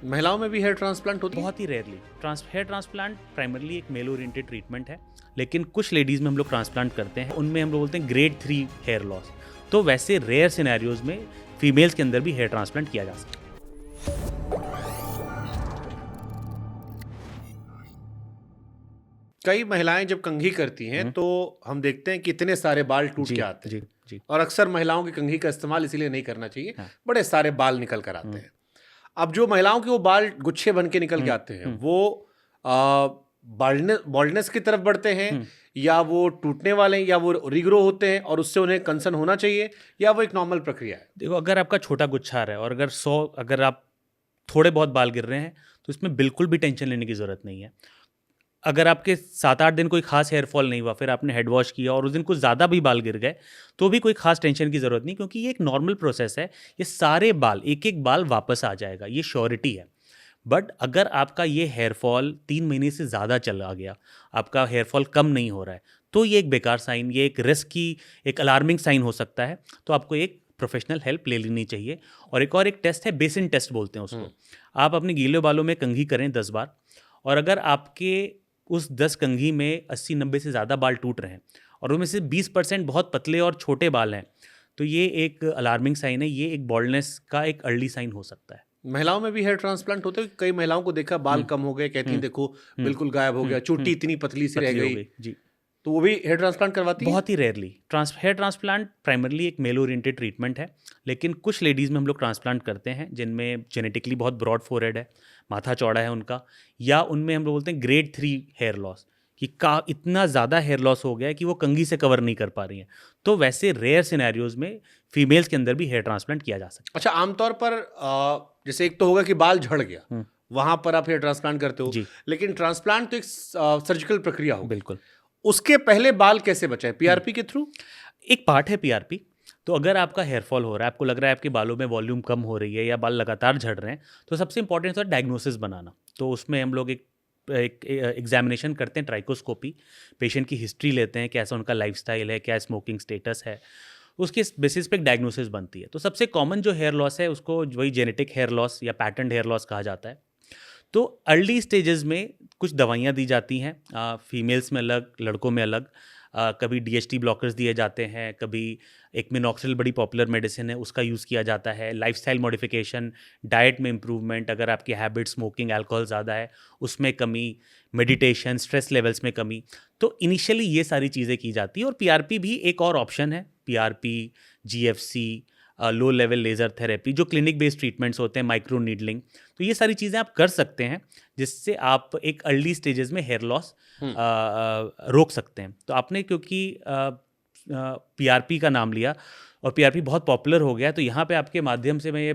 महिलाओं में भी हेयर ट्रांसप्लांट होती है? बहुत ही रेयरली। हेयर ट्रांसप्लांट प्राइमरली एक मेल ओरिएंटेड ट्रीटमेंट है, लेकिन कुछ लेडीज़ में हम लोग ट्रांसप्लांट करते हैं, उनमें हम लोग बोलते हैं ग्रेड 3 हेयर लॉस। तो वैसे रेयर सिनेरियोज में फीमेल्स के अंदर भी हेयर ट्रांसप्लांट किया जा सकता है। कई महिलाएं जब कंघी करती हैं तो हम देखते हैं कि इतने सारे बाल टूट जी के आते हैं। जी जी। और अक्सर महिलाओं की कंघी का इस्तेमाल इसीलिए नहीं करना चाहिए, हाँ। बड़े सारे बाल निकल कर आते हैं। अब जो महिलाओं के वो बाल गुच्छे बन के निकल के आते हैं, वो बॉल्डनेस की तरफ बढ़ते हैं, या वो टूटने वाले हैं, या वो रिग्रो होते हैं और उससे उन्हें कंसर्न होना चाहिए, या वो एक नॉर्मल प्रक्रिया है? देखो, अगर आपका छोटा गुच्छा आ रहा है और अगर आप थोड़े बहुत बाल गिर रहे हैं, तो इसमें बिल्कुल भी टेंशन लेने की ज़रूरत नहीं है। अगर आपके 7-8 दिन कोई खास हेयर फॉल नहीं हुआ, फिर आपने हेड वॉश किया और उस दिन कुछ ज़्यादा भी बाल गिर गए, तो भी कोई खास टेंशन की ज़रूरत नहीं, क्योंकि ये एक नॉर्मल प्रोसेस है। ये सारे बाल, एक-एक बाल वापस आ जाएगा, ये श्योरिटी है। बट अगर आपका ये हेयर फॉल 3 महीने से ज़्यादा चला गया, आपका हेयर फॉल कम नहीं हो रहा है, तो ये एक बेकार साइन, ये एक रिस्क की एक अलार्मिंग साइन हो सकता है। तो आपको एक प्रोफेशनल हेल्प ले लेनी चाहिए। और एक टेस्ट है, बेसिन टेस्ट बोलते हैं उसको। आप अपने गीले बालों में कंघी करें 10 बार, और अगर आपके उस 10 कंघी में 80-90 से ज़्यादा बाल टूट रहे हैं और उनमें से 20% बहुत पतले और छोटे बाल हैं, तो ये एक अलार्मिंग साइन है। ये एक बॉल्डनेस का एक अर्ली साइन हो सकता है। महिलाओं में भी हेयर ट्रांसप्लांट होते हैं? कई महिलाओं को देखा बाल कम हो गए, कहती हैं देखो बिल्कुल गायब हो गया, चोटी इतनी पतली सी रह पतली हो गई, गई जी। तो वो भी हेयर ट्रांसप्लांट करवाती हैं? बहुत ही रेयरली। हेयर ट्रांसप्लांट प्राइमरली एक मेल ओरिएंटेड ट्रीटमेंट है, लेकिन कुछ लेडीज़ में हम लोग ट्रांसप्लांट करते हैं जिनमें जेनेटिकली बहुत ब्रॉड फोरहेड है, माथा चौड़ा है उनका, या उनमें हम लोग बोलते हैं ग्रेड 3 हेयर लॉस, कि का इतना ज़्यादा हेयर लॉस हो गया है कि वो कंघी से कवर नहीं कर पा रही हैं। तो वैसे रेयर सिनेरियोज में फीमेल्स के अंदर भी हेयर ट्रांसप्लांट किया जा सकता अच्छा, आमतौर पर जैसे एक तो होगा कि बाल झड़ गया, वहां पर आप हेयर ट्रांसप्लांट करते हो, जी। लेकिन ट्रांसप्लांट तो एक सर्जिकल प्रक्रिया है। होगी। बिल्कुल। उसके पहले बाल कैसे बचाएं? पीआरपी के थ्रू? एक पार्ट है पीआरपी। तो अगर आपका हेयर फॉल हो रहा है, आपको लग रहा है आपके बालों में वॉल्यूम कम हो रही है या बाल लगातार झड़ रहे हैं, तो सबसे इंपॉर्टेंट है डायग्नोसिस बनाना। तो उसमें हम लोग एक एक एग्जामिनेशन करते हैं, ट्राइकोस्कोपी। पेशेंट की हिस्ट्री लेते हैं, कैसा उनका लाइफस्टाइल है, क्या स्मोकिंग स्टेटस है, उसके बेसिस पे एक डायग्नोसिस बनती है। तो सबसे कॉमन जो हेयर लॉस है उसको वही जेनेटिक हेयर लॉस या पैटर्न हेयर लॉस कहा जाता है। तो अर्ली स्टेजेस में कुछ दवाइयाँ दी जाती हैं, फीमेल्स में अलग, लड़कों में अलग। कभी डीएचटी ब्लॉकर्स दिए जाते हैं, कभी एक मिनॉक्सिल बड़ी पॉपुलर मेडिसिन है, उसका यूज़ किया जाता है। लाइफस्टाइल मॉडिफिकेशन, डाइट में इम्प्रूवमेंट, अगर आपकी हैबिट स्मोकिंग अल्कोहल ज़्यादा है उसमें कमी, मेडिटेशन, स्ट्रेस लेवल्स में कमी। तो इनिशियली ये सारी चीज़ें की जाती है। और पीआरपी भी एक और ऑप्शन है, PRP, GFC, low level laser therapy, जो क्लिनिक बेस्ड ट्रीटमेंट्स होते हैं, माइक्रो नीडलिंग। तो ये सारी चीज़ें आप कर सकते हैं, जिससे आप एक अर्ली स्टेजेस में हेयर लॉस रोक सकते हैं। तो आपने क्योंकि पीआरपी का नाम लिया और पीआरपी बहुत पॉपुलर हो गया, तो यहाँ पे आपके माध्यम से मैं ये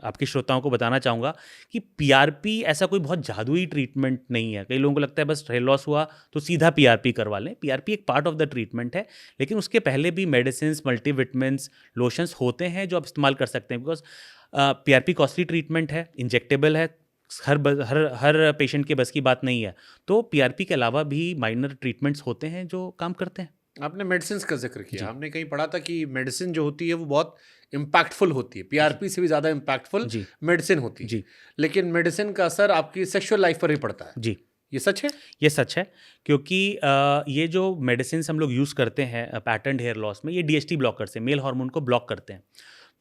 आपके श्रोताओं को बताना चाहूँगा कि पीआरपी ऐसा कोई बहुत जादुई ट्रीटमेंट नहीं है। कई लोगों को लगता है बस हेयर लॉस हुआ तो सीधा पीआरपी करवा लें। पीआरपी एक पार्ट ऑफ द ट्रीटमेंट है, लेकिन उसके पहले भी मेडिसिन, मल्टीविटामिन्स, लोशंस होते हैं जो आप इस्तेमाल कर सकते हैं। बिकॉज पीआरपी कॉस्टली ट्रीटमेंट है, इंजेक्टेबल है, हर पेशेंट के बस की बात नहीं है। तो पीआरपी के अलावा भी माइनर ट्रीटमेंट्स होते हैं जो काम करते हैं। आपने मेडिसिन का जिक्र किया, हमने कहीं पढ़ा था कि मेडिसिन जो होती है वो बहुत इम्पैक्टफुल होती है, पीआरपी से भी ज़्यादा इम्पैक्टफुल मेडिसिन होती है। जी। लेकिन मेडिसिन का असर आपकी सेक्सुअल लाइफ पर ही पड़ता है। जी, ये सच है? ये सच है, क्योंकि ये जो मेडिसिन हम लोग यूज़ करते हैं पैटर्न हेयर लॉस में, ये डीएचटी ब्लॉकर से मेल हार्मोन को ब्लॉक करते हैं।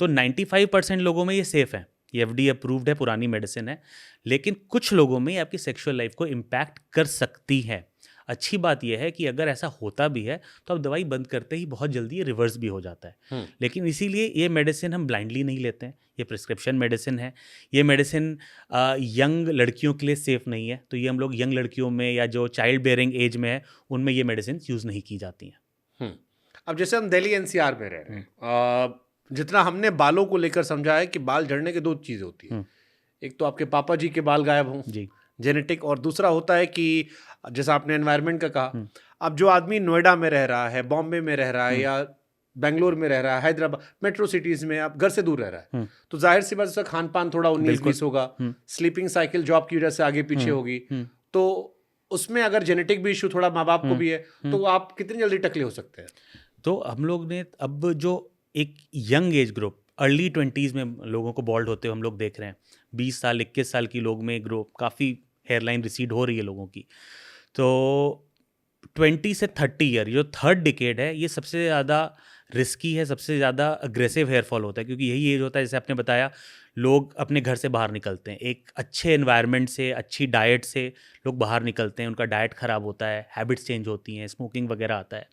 तो 95% लोगों में ये सेफ़ है, ये एफडीए अप्रूव्ड है, पुरानी मेडिसिन है। लेकिन कुछ लोगों में आपकी सेक्सुअल लाइफ को इम्पैक्ट कर सकती है। अच्छी बात यह है कि अगर ऐसा होता भी है तो आप दवाई बंद करते ही बहुत जल्दी ये रिवर्स भी हो जाता है। लेकिन इसीलिए ये मेडिसिन हम ब्लाइंडली नहीं लेते हैं, ये प्रिस्क्रिप्शन मेडिसिन है। ये मेडिसिन यंग लड़कियों के लिए सेफ़ नहीं है, तो ये हम लोग यंग लड़कियों में या जो चाइल्ड बेयरिंग एज में है उनमें ये मेडिसिन यूज़ नहीं की जाती हैं। अब जैसे हम दिल्ली एनसीआर में रह रहे हैं, जितना हमने बालों को लेकर समझा है कि बाल झड़ने की दो चीज़ें होती है। एक तो आपके पापा जी के बाल गायब हों, जी, जेनेटिक, और दूसरा होता है कि जैसा आपने एनवायरनमेंट का कहा, अब जो आदमी नोएडा में रह रहा है, बॉम्बे में रह रहा है, या बेंगलोर में रह रहा है, हैदराबाद, मेट्रो सिटीज़ में, आप घर से दूर रह रहा है, तो जाहिर सी बात उसका खान पान थोड़ा 19-20 होगा, स्लीपिंग साइकिल जॉब की वजह से आगे पीछे होगी, तो उसमें अगर जेनेटिक भी इशू थोड़ा माँ बाप को भी है, तो आप कितनी जल्दी टकले हो सकते हैं? तो हम लोग ने अब जो एक young age group early 20s में लोगों को बॉल्ड होते हुए हम लोग देख रहे हैं, 20 साल 21 साल की लोग में ग्रो काफ़ी हेयरलाइन रिसीड हो रही है लोगों की। तो 20 से 30 ईयर जो थर्ड डिकेड है, ये सबसे ज़्यादा रिस्की है, सबसे ज़्यादा अग्रेसिव हेयरफॉल होता है, क्योंकि यही एज होता है जैसे आपने बताया लोग अपने घर से बाहर निकलते हैं, एक अच्छे एनवायरनमेंट से, अच्छी डाइट से लोग बाहर निकलते हैं, उनका डाइट ख़राब होता है, हैबिट्स चेंज होती हैं, स्मोकिंग वगैरह आता है।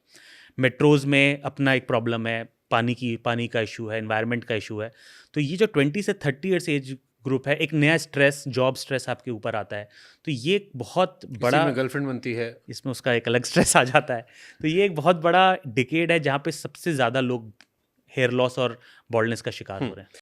मेट्रोज़ में अपना एक प्रॉब्लम है, पानी का इशू है, एनवायरनमेंट का इशू है। तो ये जो 20 से 30 ईयर्स एज ग्रुप है, एक नया स्ट्रेस, जॉब स्ट्रेस आपके ऊपर आता है, तो ये एक बहुत बड़ा, में गर्लफ्रेंड बनती है, इसमें उसका एक अलग स्ट्रेस आ जाता है। तो ये एक बहुत बड़ा डिकेड है जहाँ पे सबसे ज़्यादा लोग हेयर लॉस और बॉल्डनेस का शिकार हो रहे हैं।